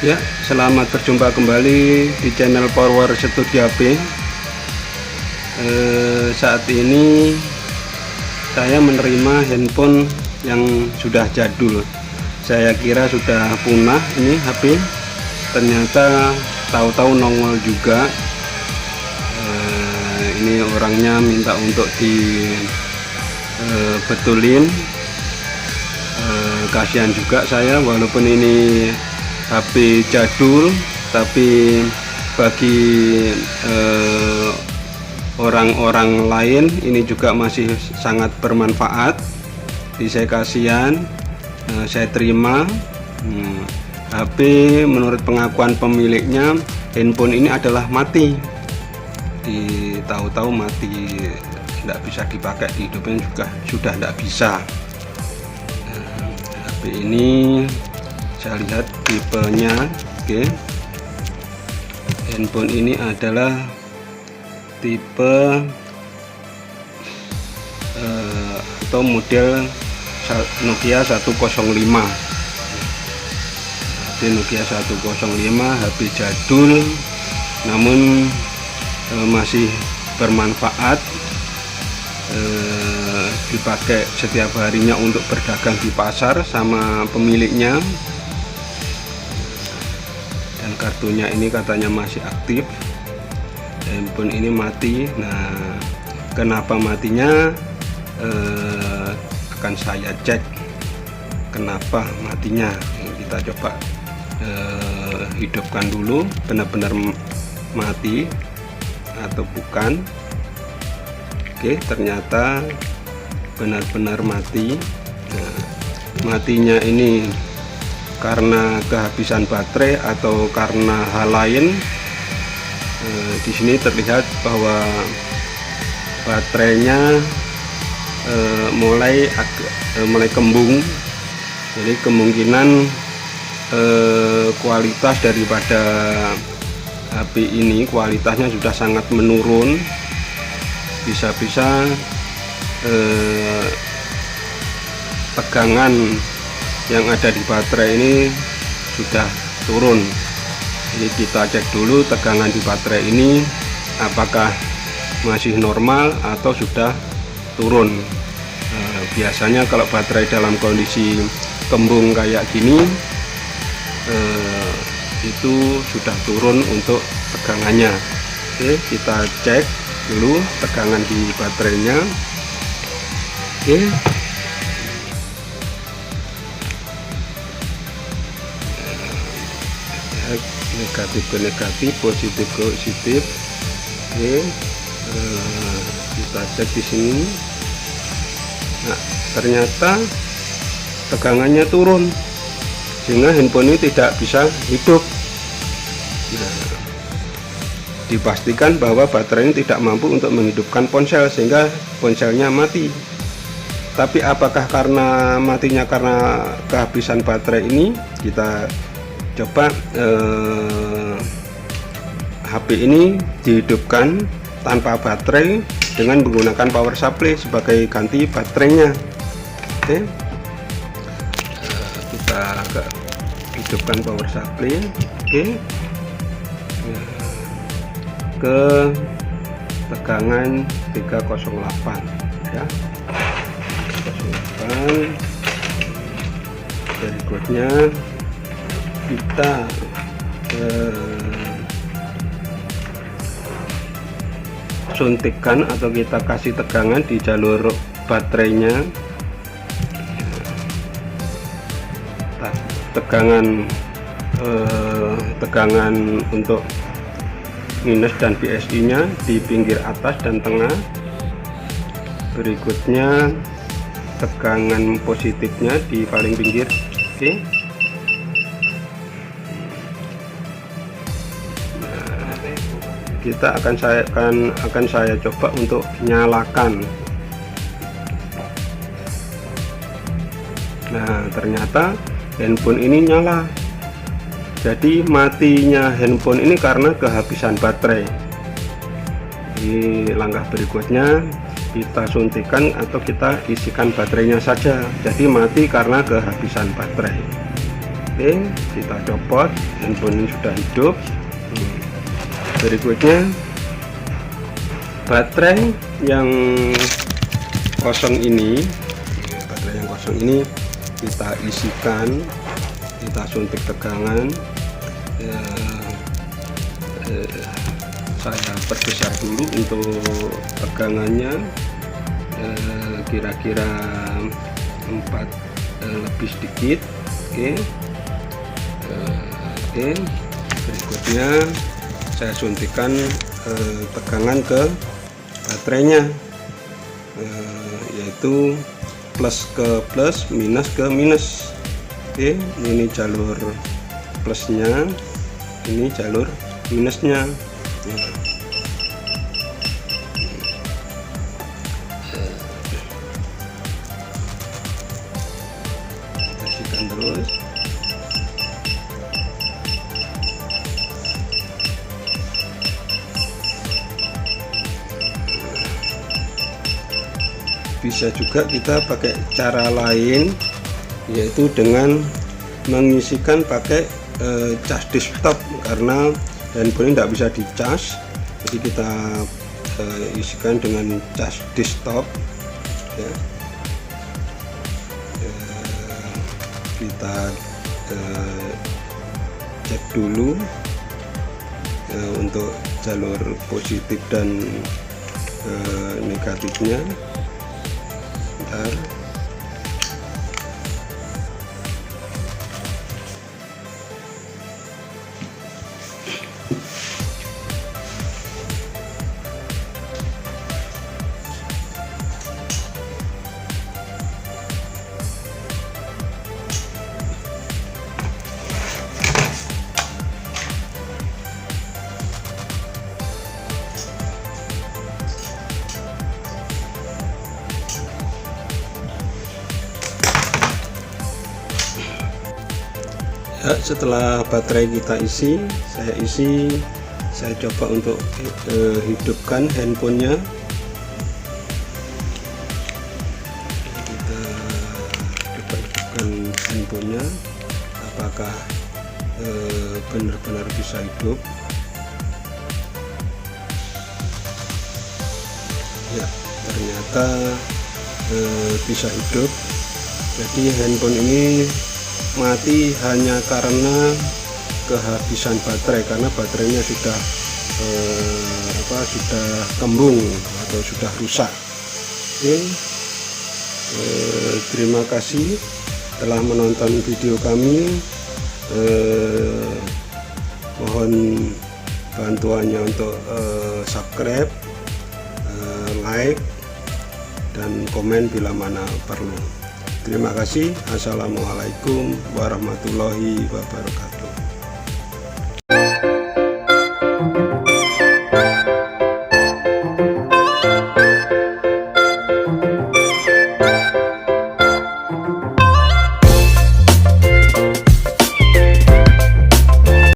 Ya, selamat berjumpa kembali di channel Power Studio HP. Saat ini saya menerima handphone yang sudah jadul. Saya kira sudah punah ini HP, ternyata tahu-tahu nongol juga. Ini orangnya minta untuk dibetulin. Kasihan juga saya, walaupun ini HP jadul, tapi bagi orang-orang lain ini juga masih sangat bermanfaat. Jadi saya kasihan, saya terima. HP menurut pengakuan pemiliknya, handphone ini adalah mati. Tahu-tahu mati, tidak bisa dipakai, di hidupnya juga sudah tidak bisa. HP ini saya lihat tipenya. Oke, handphone ini adalah tipe atau model Nokia 105. Jadi Nokia 105 HP jadul, namun masih bermanfaat, dipakai setiap harinya untuk berdagang di pasar sama pemiliknya. Dan kartunya ini katanya masih aktif. Handphone ini mati. Nah, kenapa matinya akan saya cek kenapa matinya. Kita coba hidupkan dulu, benar-benar mati atau bukan. Oke, ternyata benar-benar mati. Nah, matinya ini karena kehabisan baterai atau karena hal lain. Di sini terlihat bahwa baterainya mulai kembung. Jadi kemungkinan kualitas daripada HP ini, kualitasnya sudah sangat menurun. Bisa-bisa tegangan yang ada di baterai ini sudah turun. Jadi kita cek dulu tegangan di baterai ini apakah masih normal atau sudah turun. Biasanya kalau baterai dalam kondisi kembung kayak gini, itu sudah turun untuk tegangannya. Oke, kita cek dulu tegangan di baterainya. Oke, negatif ke negatif, positif ke positif. Oke, kita cek di sini. Nah, ternyata tegangannya turun sehingga handphone ini tidak bisa hidup. Nah, dipastikan bahwa baterai ini tidak mampu untuk menghidupkan ponsel sehingga ponselnya mati. Tapi apakah karena matinya karena kehabisan baterai ini? Kita coba HP ini dihidupkan tanpa baterai dengan menggunakan power supply sebagai ganti baterainya. Oke, kita hidupkan power supply. Oke, ke tegangan 308 ya, 308. Berikutnya kita suntikkan atau kita kasih tegangan di jalur baterainya. Tegangan untuk minus dan BSI nya di pinggir atas dan tengah. Berikutnya tegangan positifnya di paling pinggir. Oke, kita akan saya coba untuk nyalakan. Nah, ternyata handphone ini nyala. Jadi matinya handphone ini karena kehabisan baterai. Di langkah berikutnya kita suntikan atau kita isikan baterainya saja. Jadi mati karena kehabisan baterai. Oke, kita copot, handphone ini sudah hidup. Berikutnya baterai yang kosong ini, kita isikan, kita suntik tegangan. Saya perbesar dulu untuk tegangannya, kira-kira 4 lebih sedikit. Oke, berikutnya saya suntikan tegangan ke baterainya, yaitu plus ke plus, minus ke minus. Oke, ini jalur plusnya, ini jalur minusnya. Kasihkan terus. Bisa juga kita pakai cara lain, yaitu dengan mengisikan pakai cas desktop, karena handphone tidak bisa dicas, jadi kita isikan dengan cas desktop ya. Kita cek dulu untuk jalur positif dan negatifnya. Bentar. Ya, setelah baterai kita isi, saya coba untuk hidupkan handphonenya. Kita coba hidupkan handphonenya, apakah benar-benar bisa hidup. Ya, ternyata bisa hidup. Jadi handphone ini mati hanya karena kehabisan baterai, karena baterainya sudah sudah kembung atau sudah rusak. Oke, terima kasih telah menonton video kami. Mohon bantuannya untuk subscribe, like, dan komen bila mana perlu. Terima kasih. Assalamualaikum warahmatullahi wabarakatuh.